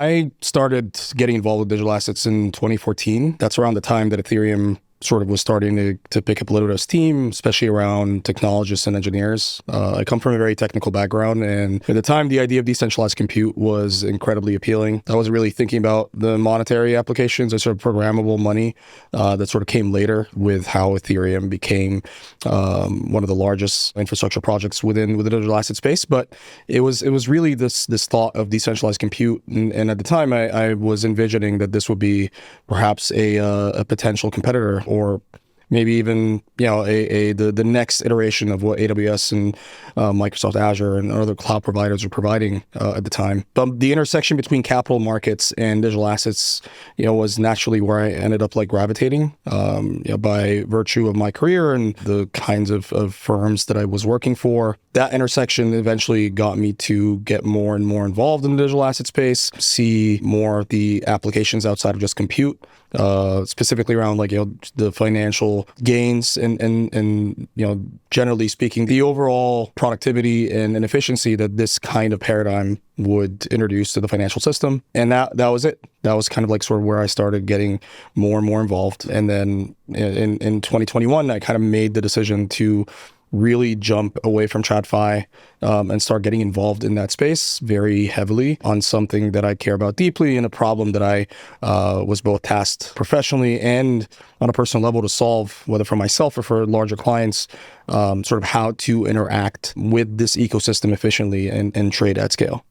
I started getting involved with digital assets in 2014. That's around the time that Ethereum sort of was starting to pick up a little bit of steam, especially around technologists and engineers. I come from a very technical background, and at the time, the idea of decentralized compute was incredibly appealing. I wasn't really thinking about the monetary applications or sort of programmable money that sort of came later with how Ethereum became one of the largest infrastructure projects within the digital asset space. But it was really this thought of decentralized compute, and at the time, I was envisioning that this would be perhaps a potential competitor, or maybe even the next iteration of what AWS and Microsoft Azure and other cloud providers are providing at the time. But the intersection between capital markets and digital assets, was naturally where I ended up gravitating by virtue of my career and the kinds of firms that I was working for. That intersection eventually got me to get more and more involved in the digital asset space, see more of the applications outside of just compute, specifically around the financial gains and generally speaking, the overall productivity and efficiency that this kind of paradigm would introduce to the financial system. And that was it. That was kind of sort of where I started getting more and more involved. And then in 2021, I kind of made the decision to really jump away from TradFi and start getting involved in that space very heavily on something that I care about deeply and a problem that I was both tasked professionally and on a personal level to solve, whether for myself or for larger clients, sort of how to interact with this ecosystem efficiently and trade at scale.